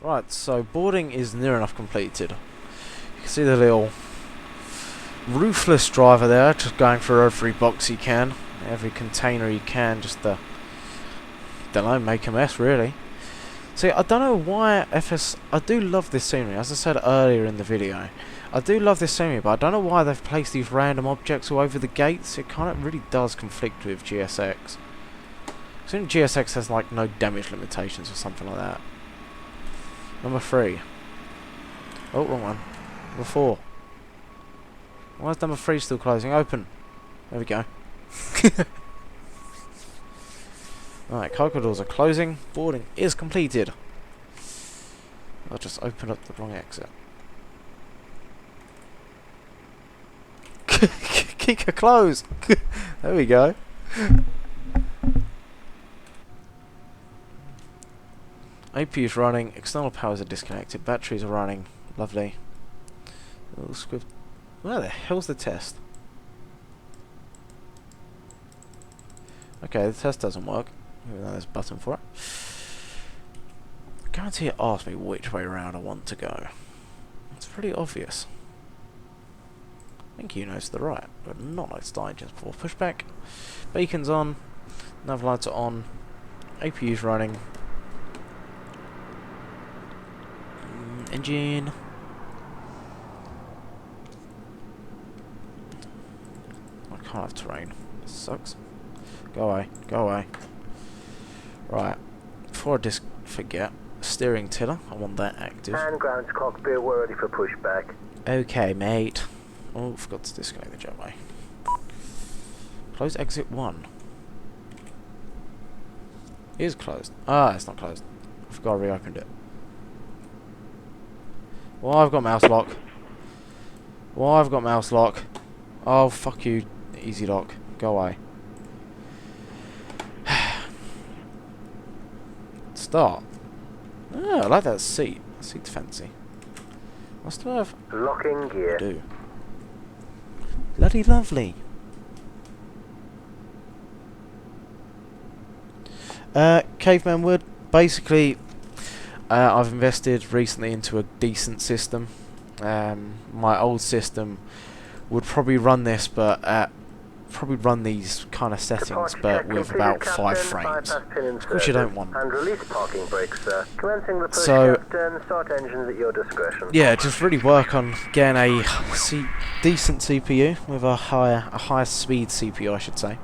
Right, so boarding is near enough completed. You can see the little ruthless driver there, just going through every box he can, every container he can, just to, don't know, make a mess really. See, I don't know why I do love this scenery, as I said earlier in the video. I do love this scenery, but I don't know why they've placed these random objects all over the gates. It kind of really does conflict with GSX. I think GSX has like no damage limitations or something like that. Number 3. Oh, wrong one. Number 4. Why is number 3 still closing? Open. There we go. Alright, cargo doors are closing. Boarding is completed. I'll just open up the wrong exit. Kjfk close! There we go. AP is running, external powers are disconnected, batteries are running, lovely. Little script. Where the hell's the test? Okay, the test doesn't work, even though there's a button for it. I guarantee it asks me which way around I want to go. It's pretty obvious. I think you know to the right, but not like the engines before. Pushback, beacon's on, nav lights are on, APU's running. Engine. I can't have terrain. This sucks. Go away. Go away. Right. Before I forget, steering tiller. I want that active. And ground to cockpit, we're ready for pushback. Okay, mate. Oh, forgot to disconnect the jetway. Close exit 1. It is closed. Ah, it's not closed. I forgot I reopened it. Well, I've got mouse lock. Well, I've got mouse lock. Oh, fuck you, easy lock. Go away. Start. Oh, I like that seat. That seat's fancy. I still have... Locking gear. I do. Bloody lovely. Caveman Wood. Basically... I've invested recently into a decent system. My old system would probably run this, but probably run these kind of settings, but with about 5 frames. Of course, you don't want. And release parking brakes, sir. Commencing the push So, shift and start engines at your discretion. yeah, just really work on getting a decent CPU with a higher speed CPU, I should say.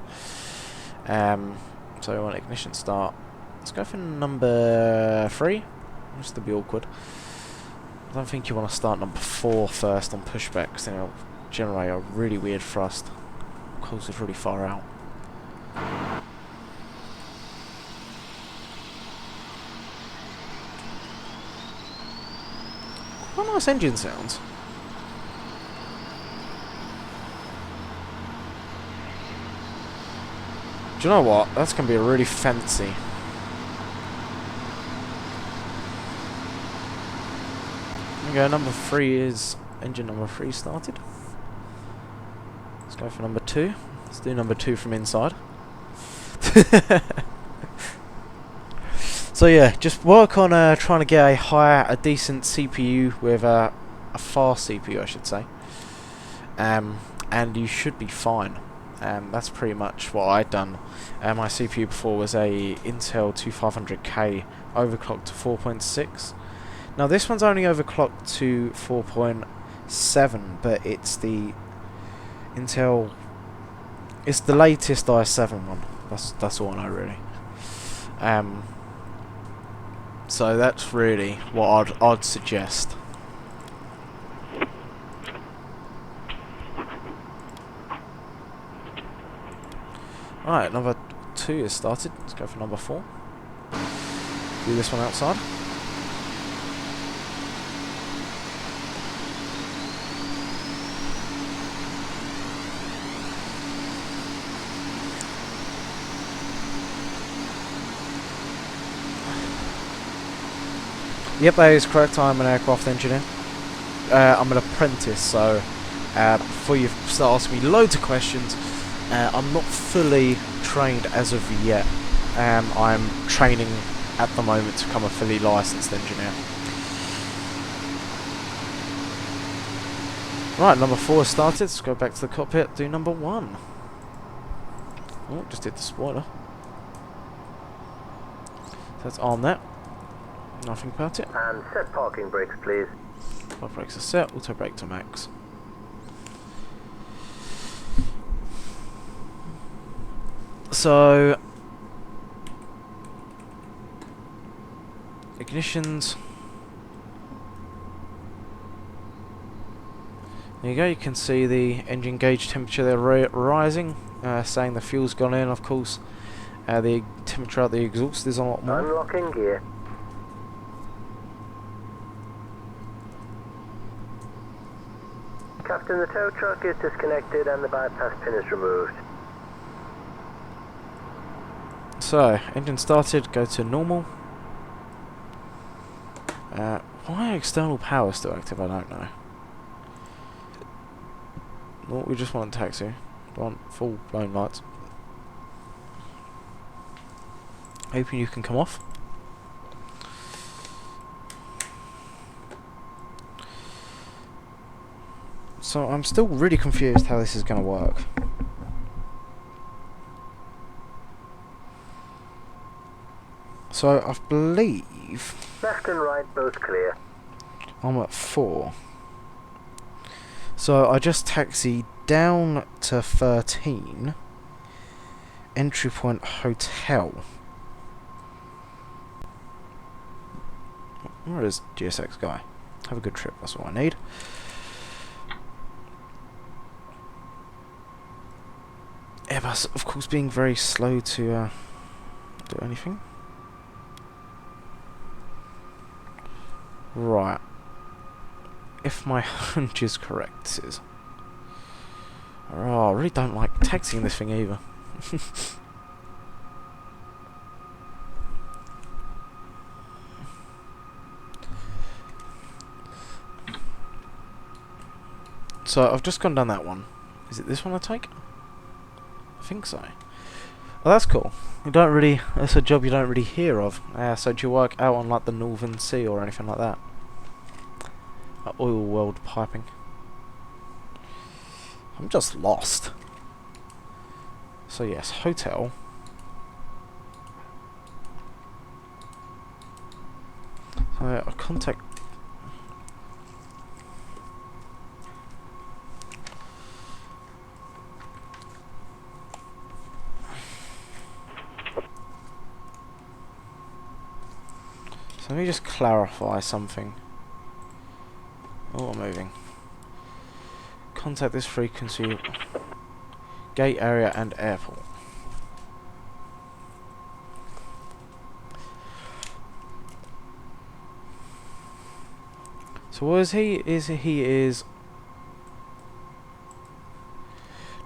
So we want ignition start. Let's go for number 3. Just to be awkward. I don't think you want to start number 4 first on pushback, because then it'll generate a really weird thrust. Cause it's really far out. Quite nice engine sounds. Do you know what? That's going to be really fancy. There we go, number 3 is engine number 3 started. Let's go for number 2. Let's do number 2 from inside. So yeah, just work on trying to get a decent CPU with a fast CPU, I should say. And you should be fine. That's pretty much what I'd done. My CPU before was a Intel 2500K overclocked to 4.6. Now this one's only overclocked to 4.7, but it's the Intel. It's the latest i7 one. That's all I know really. So that's really what I'd suggest. Alright, number 2 is started. Let's go for number 4. Do this one outside. Yep, that is correct. I'm an aircraft engineer. I'm an apprentice, so before you start asking me loads of questions, I'm not fully trained as of yet. I'm training at the moment to become a fully licensed engineer. Right, number 4 has started. Let's go back to the cockpit, do number 1. Oh, just did the spoiler. So let's arm that. Nothing about it. And set parking brakes, please. Park brakes are set, auto brake to max. So, ignitions. There you go, you can see the engine gauge temperature there rising, saying the fuel's gone in, of course. The temperature of the exhaust is a lot more. Unlocking gear. Captain, the tow truck is disconnected and the bypass pin is removed. So, engine started, go to normal. Why are external power still active? I don't know. No, we just want a taxi. Want full blown lights. Hoping you can come off. So I'm still really confused how this is going to work. So I believe Left and right, both clear. I'm at 4. So I just taxi down to 13. Entry point hotel. Where is GSX guy? Have a good trip, that's all I need. Airbus, of course, being very slow to do anything. Right. If my hunch is correct, this is. Oh, I really don't like taxiing this thing either. So I've just gone down that one. Is it this one I take? I think so. Oh, that's cool. You don't really. That's a job you don't really hear of. So do you work out on like the Northern Sea or anything like that? Like oil world piping. I'm just lost. So yes, hotel. So I'll contact. So let me just clarify something. Oh, I'm moving. Contact this frequency, gate area and airport. So what is he? He is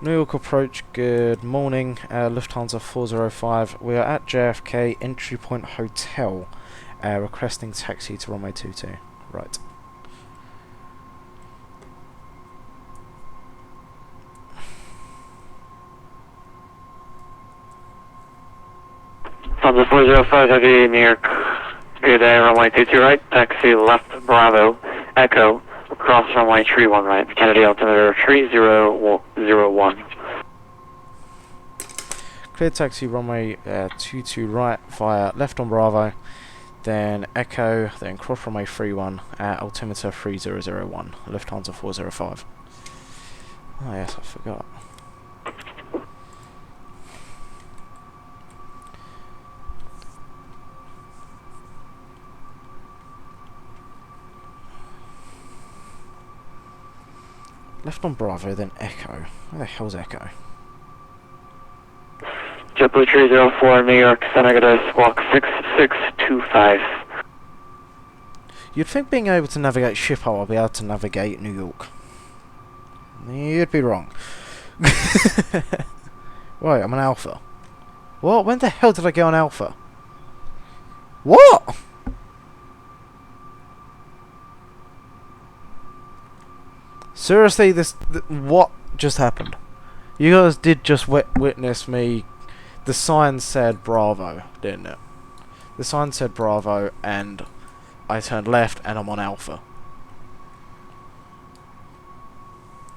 New York approach, good morning, Lufthansa 405. We are at JFK entry point hotel, requesting taxi to runway 22. Right. Lufthansa 405, heavy New York. Good day, runway 22 right, taxi left Bravo, Echo, across runway 31 right, Kennedy altimeter 3001. Clear taxi runway 22 right via left on Bravo, then Echo, then cross runway 31 at altimeter 3001, Lufthansa 405. Oh yes, I forgot. Left on Bravo, then Echo. Where the hell's Echo? JetBlue 304, New York, negative squawk 6625. You'd think being able to navigate Schiphol, I'll be able to navigate New York. You'd be wrong. Right, I'm on Alpha. What? When the hell did I get on Alpha? What? Seriously, what just happened? You guys did just witness me. The sign said Bravo, didn't it? The sign said Bravo, and I turned left, and I'm on Alpha.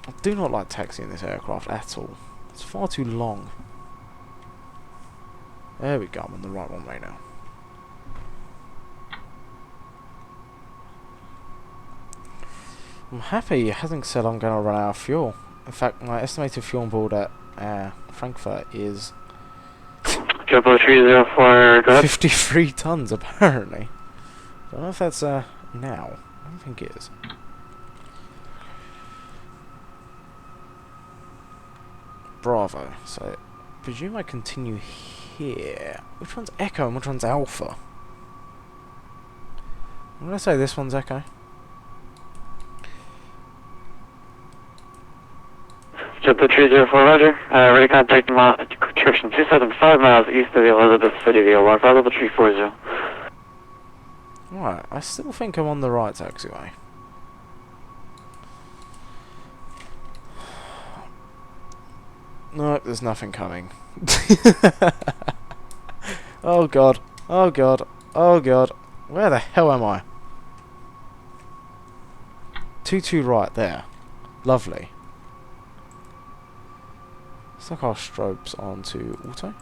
I do not like taxiing this aircraft at all. It's far too long. There we go, I'm on the right one right now. I'm happy it hasn't said I'm going to run out of fuel. In fact, my estimated fuel on board at Frankfurt is 304, go ahead. 53 tons apparently. Don't know if that's now. I don't think it is. Bravo. So, presume I continue here. Which one's Echo and which one's Alpha? I'm going to say this one's Echo. JetBlue 304, roger. Ready contact direction 275 miles east of the Elizabeth City VOR, level 340. Right, I still think I'm on the right taxiway. Nope, there's nothing coming. Oh god, oh god, oh god. Where the hell am I? 22 right there. Lovely. Let's look our strobes onto auto.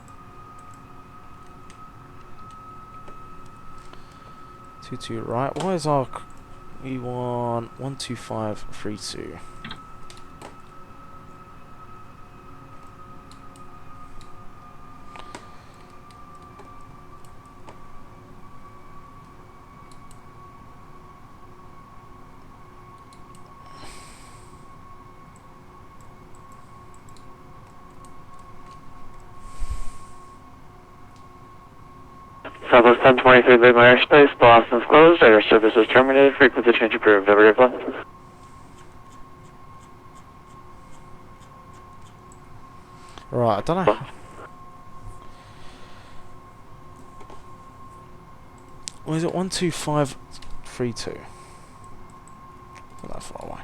22 right. What is our E1 12532? Southwest 1023, leave my airspace. Boston's closed. Air service is terminated. Frequency change approved. Have a great flight. Right, I don't know. What is it? 12532. Not that far away.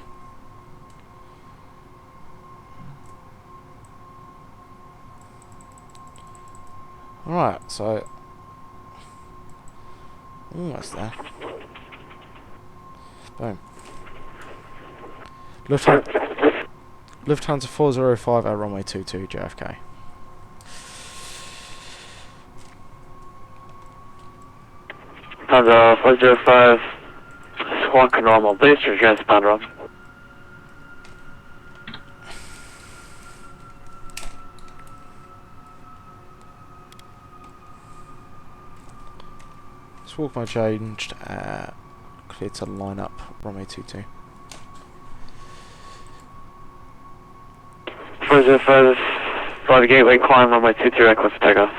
Right, so almost there. Boom. Lufthansa 405 at runway 22 JFK. Lufthansa 405, squawk normal base or transpond run. Squawk mode changed. Clear to line up runway 22. 405, fly the gateway, climb runway 22, request for takeoff.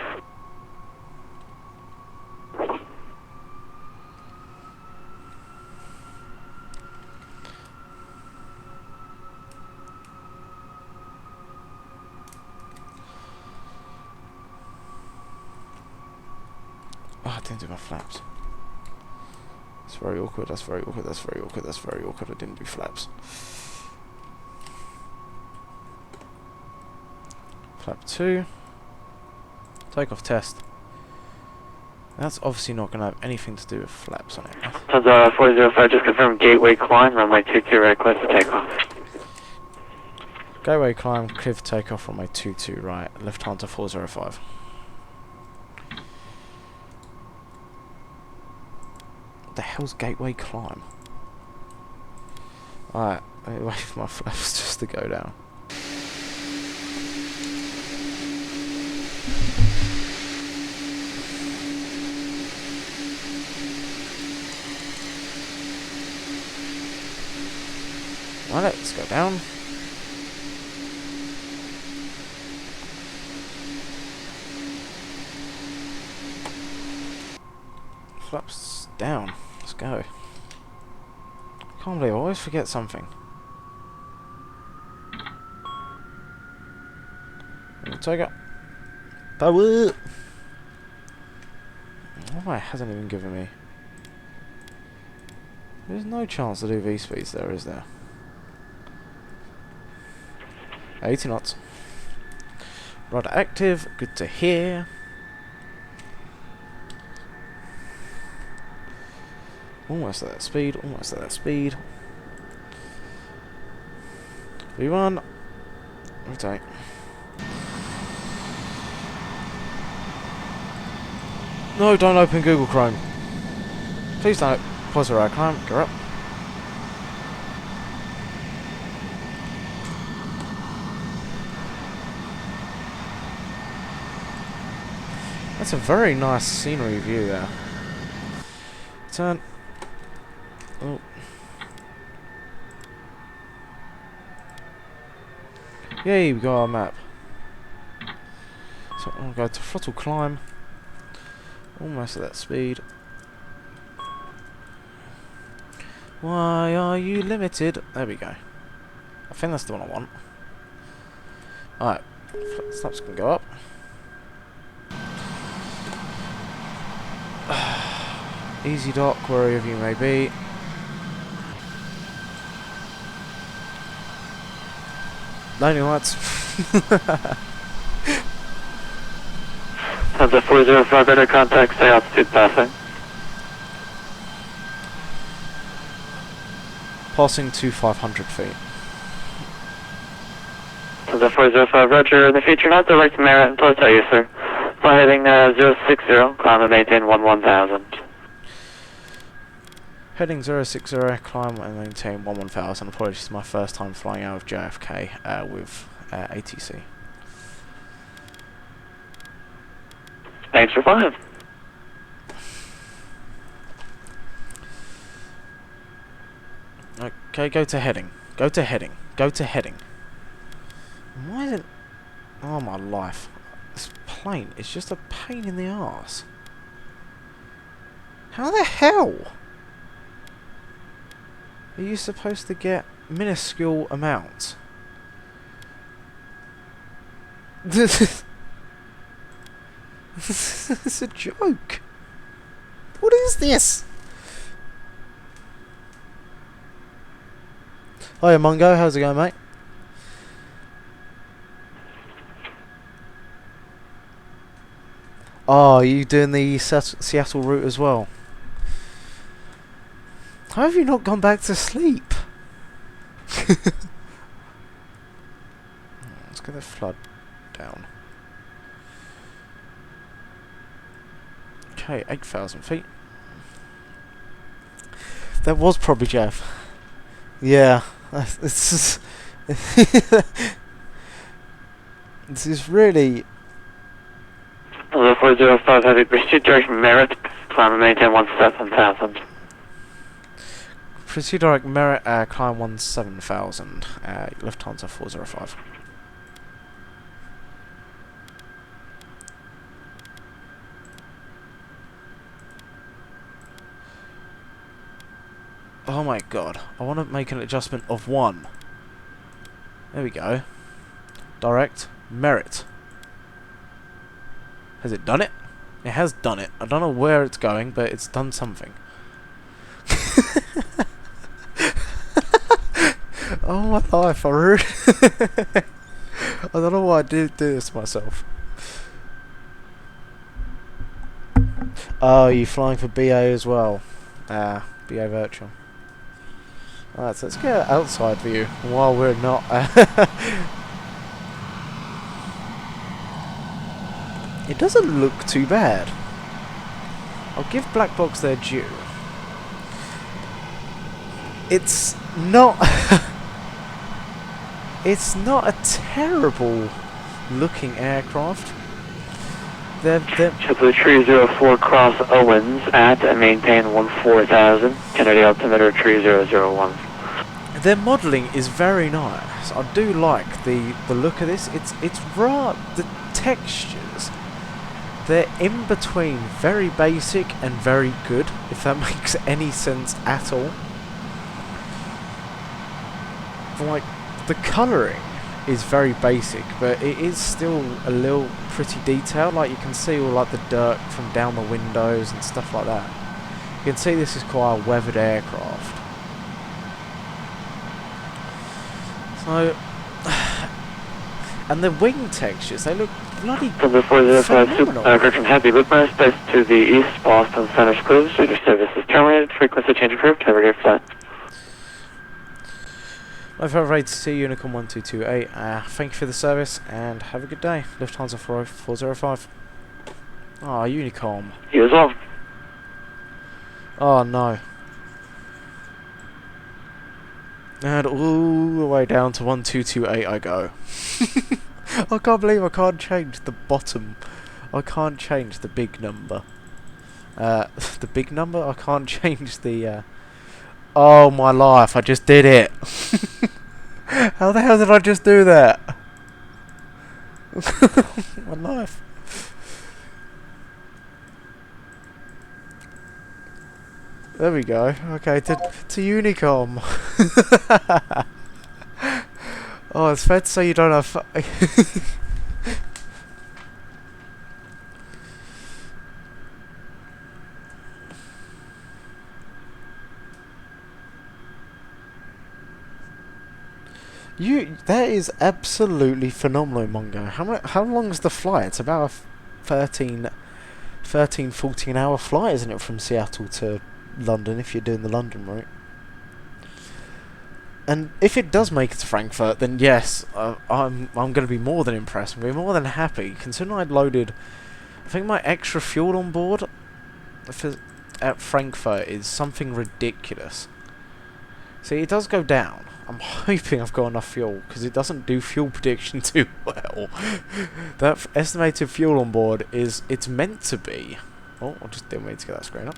Oh, I didn't do my flaps. That's very awkward, that's very awkward, that's very awkward, that's very awkward. I didn't do flaps. Flap 2. Takeoff test. That's obviously not going to have anything to do with flaps on it. Lufthansa 405, just confirm gateway climb, runway 22, request for takeoff. Gateway climb, clear for takeoff, runway 22 right, Lufthansa 405. What the hell's gateway climb? Alright, let me wait for my flaps just to go down. Right, let's go down. Flaps down. Let's go. Can't believe I always forget something. Take it. Power. Why hasn't even given me? There's no chance to do V speeds there, is there? 80 knots. Rudder active. Good to hear. Almost at that speed. Almost at that speed. V1. Rotate. No, don't open Google Chrome. Please don't. Pause the right climb. Go up. That's a very nice scenery view there. Turn. Oh. Yay, we got our map. So I'm going to go to throttle climb. Almost at that speed. Why are you limited? There we go. I think that's the one I want. Alright. Flaps can go up. Easy dock, wherever you may be. Landing lights. Have the 405 radar contact, stay altitude passing. Passing to 500 feet. Have the 405 roger, in the future not direct merit until I tell you, sir. Fly heading 060, climb and maintain 11,000. Heading 060, climb and maintain 11,000. Apologies, this is my first time flying out of JFK with ATC. Thanks for flying. Okay, go to heading. Go to heading. Go to heading. Why is it... Oh my life. This plane is just a pain in the arse. How the hell are you supposed to get minuscule amounts? This is a joke. What is this? Hiya Mungo, how's it going, mate? Oh, are you doing the Seattle route as well? How have you not gone back to sleep? Let's get the flood down. Okay, 8,000 feet. That was probably Jeff. Yeah, this is really... 405 heavy pursuit direct merit, climb and maintain 17,000. Proceed direct merit, climb 17,000, Lufthansa 405. Oh my god, I want to make an adjustment of 1. There we go. Direct merit. Has it done it? It has done it. I don't know where it's going, but it's done something. Oh my life, I don't know why I did do this to myself. Oh, you're flying for BA as well. BA Virtual. Alright, so let's get an outside view while we're not... It doesn't look too bad. I'll give Black Box their due. It's not... It's not a terrible looking aircraft. Triple 304 cross Owens at and maintain 14,000. Kennedy altimeter 3001. Their modelling is very nice. I do like the look of this. It's raw. The textures, they're in between very basic and very good, if that makes any sense at all. Like, the colouring is very basic, but it is still a little pretty detailed. Like, you can see all like the dirt from down the windows and stuff like that. You can see this is quite a weathered aircraft. So, and the wing textures, they look bloody phenomenal. From Happy Whitmer, space to the east, Boston Center closed. Your service is terminated. Frequency change approved. Have a great flight. I've rated to Unicorn 1228. Thank you for the service and have a good day. Lufthansa 405. Oh, Unicorn. You as well. Oh no. And all the way down to 1228 I go. I can't believe I can't change the bottom. I can't change the big number. The big number? I can't change the... Oh my life, I just did it. How the hell did I just do that? My life. There we go. Okay, to Unicom. Oh, it's fair to say you don't have... That is absolutely phenomenal, Mongo. How long is the flight? It's about a 14 hour flight, isn't it, from Seattle to London, if you're doing the London route. And if it does make it to Frankfurt, then yes, I'm going to be more than impressed. I'm going to be more than happy, considering I'd loaded, I think my extra fuel on board at Frankfurt is something ridiculous. See, it does go down. I'm hoping I've got enough fuel, because it doesn't do fuel prediction too well. That estimated fuel on board it's meant to be... Oh, I just didn't wait to get that screen up.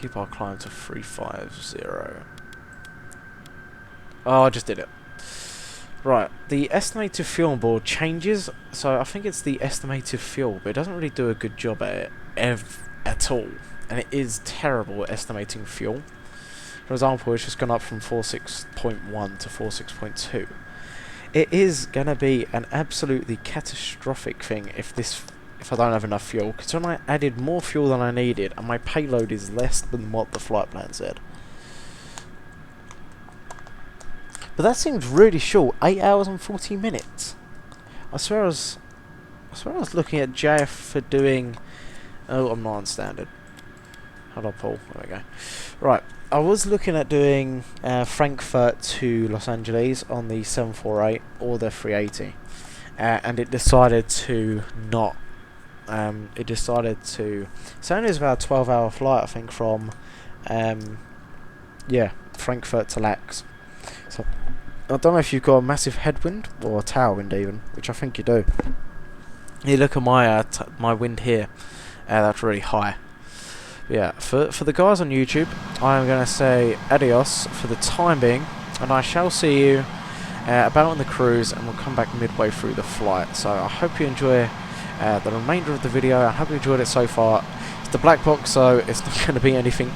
Keep our climb to 350. Oh, I just did it. Right, the estimated fuel on board changes, so I think it's the estimated fuel, but it doesn't really do a good job at it at all. And it is terrible at estimating fuel. For example, it's just gone up from 46.1 to 46.2. It is going to be an absolutely catastrophic thing if I don't have enough fuel, because when I added more fuel than I needed, and my payload is less than what the flight plan said. But that seems really short, 8 hours and 40 minutes. I swear I was looking at Jf for doing... Oh, I'm not on standard. How do I pull? There we go. Right, I was looking at doing Frankfurt to Los Angeles on the 748 or the 380. And it decided to not... it decided to... It's only about a 12-hour flight, I think, from... yeah, Frankfurt to Lax. So, I don't know if you've got a massive headwind, or a tailwind even, which I think you do. You look at my my wind here, that's really high. But yeah, for the guys on YouTube, I'm going to say adios for the time being, and I shall see you about on the cruise, and we'll come back midway through the flight. So I hope you enjoy the remainder of the video. I hope you enjoyed it so far. It's the black box, so it's not going to be anything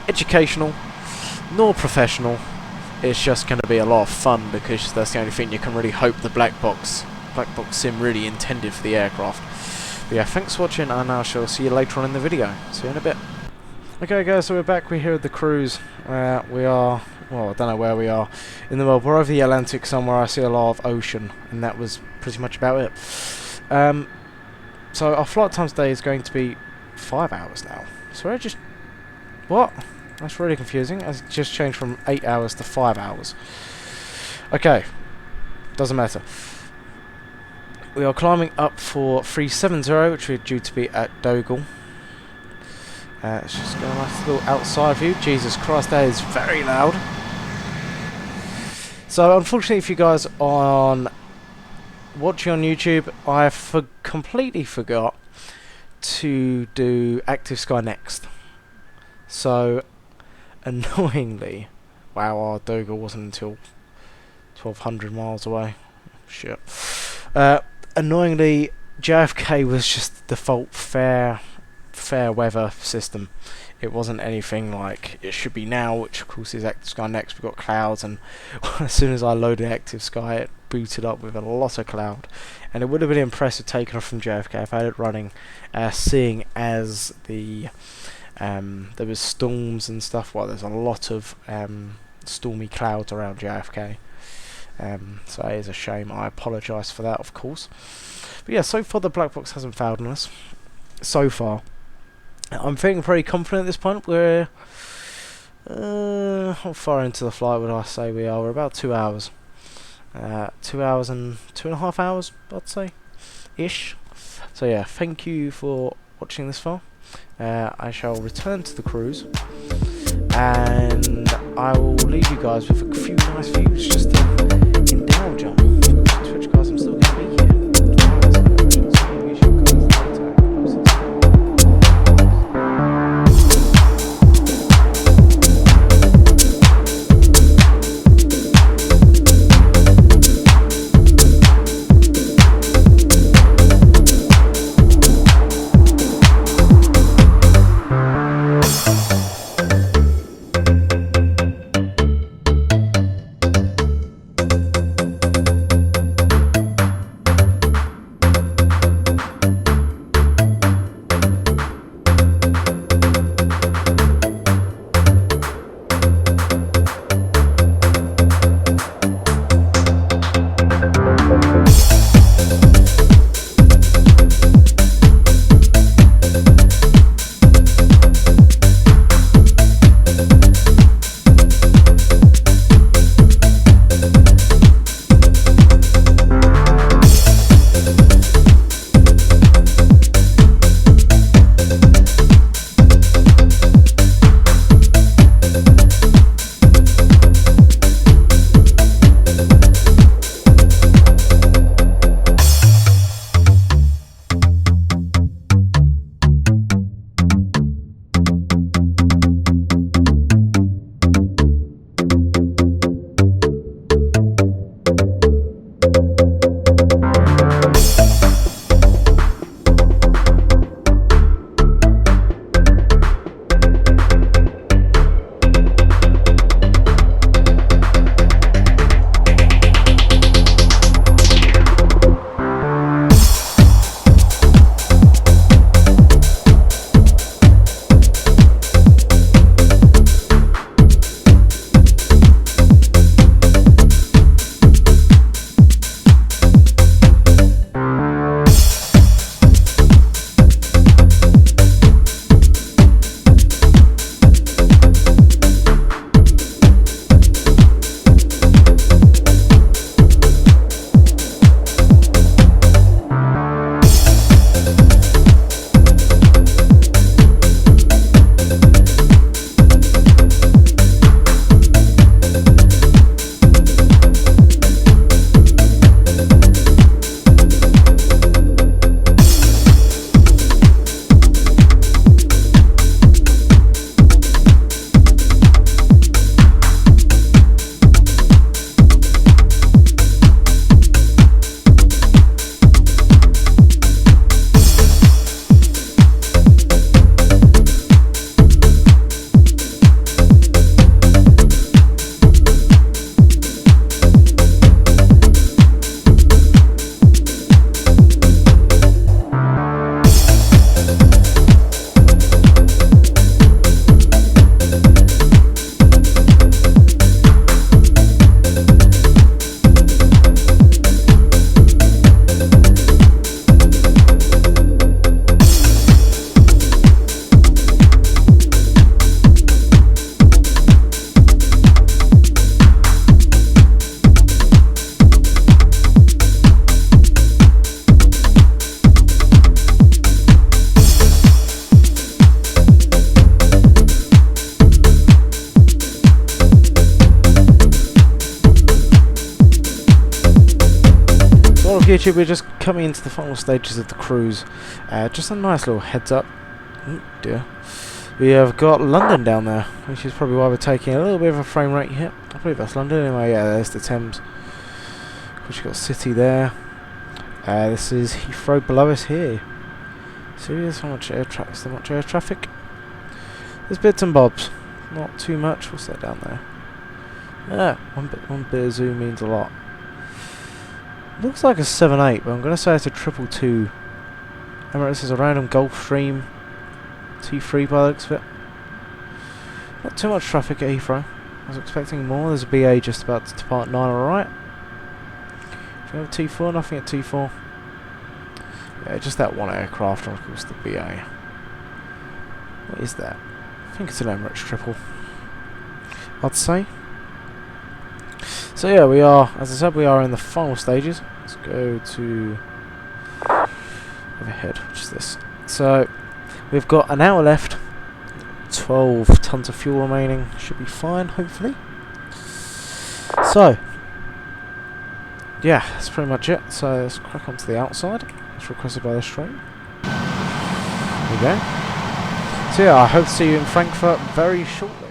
educational nor professional. It's just going to be a lot of fun, because that's the only thing you can really hope the black box sim really intended for the aircraft. But yeah, thanks for watching, and I shall see you later on in the video. See you in a bit. Okay guys, so we're back. We're here at the cruise. We are, well, I don't know where we are in the world. We're over the Atlantic somewhere. I see a lot of ocean, and that was pretty much about it. So our flight time today is going to be 5 hours now. So I just... What? That's really confusing. It's just changed from 8 hours to 5 hours. Okay. Doesn't matter. We are climbing up for 370, which we're due to be at Dogal. Let's just get a nice little outside view. Jesus Christ, that is very loud. So unfortunately for you guys on watching on YouTube, I completely forgot to do Active Sky Next. So annoyingly, wow, our Dogal wasn't until 1,200 miles away. Shit. Annoyingly, JFK was just the default fair weather system. It wasn't anything like it should be now, which of course is Active Sky Next. We've got clouds, and as soon as I loaded Active Sky, it booted up with a lot of cloud. And it would have been impressive taking off from JFK if I had it running, seeing as the there was storms and stuff. Well, there's a lot of stormy clouds around JFK. So it is a shame. I apologise for that, of course. But yeah, so far the black box hasn't failed on us. So far, I'm feeling pretty confident at this point. How far into the flight would I say we are? We're about 2 hours. 2 hours and 2.5 hours, I'd say, ish. So yeah, thank you for watching this far. I shall return to the cruise, and I will leave you guys with a few nice views just to indulge on. Switch guys, I'm still going to be here. YouTube, we're just coming into the final stages of the cruise. Just a nice little heads up. Oh dear. We have got London down there, which is probably why we're taking a little bit of a frame rate hit. I believe that's London anyway. Yeah, there's the Thames. Which you've got City there. This is Heathrow below us here. See, there's so much air traffic. So much air traffic. There's bits and bobs. Not too much. What's that down there? Yeah, one bit of zoom means a lot. Looks like a 7.8, but I'm going to say it's a 222. Emirates is a random Gulfstream T3 by the looks of it. Not too much traffic at Heathrow. I was expecting more. There's a BA just about to depart 9 on the right. Do you have T4? Nothing at T4. Yeah, just that one aircraft, and of course the BA. What is that? I think it's an Emirates triple. I'd say. So yeah, we are, as I said, we are in the final stages. Let's go to overhead, which is this. So we've got an hour left, 12 tons of fuel remaining, should be fine, hopefully. So yeah, that's pretty much it. So let's crack onto the outside. It's requested by the stream. There we go. So yeah, I hope to see you in Frankfurt very shortly.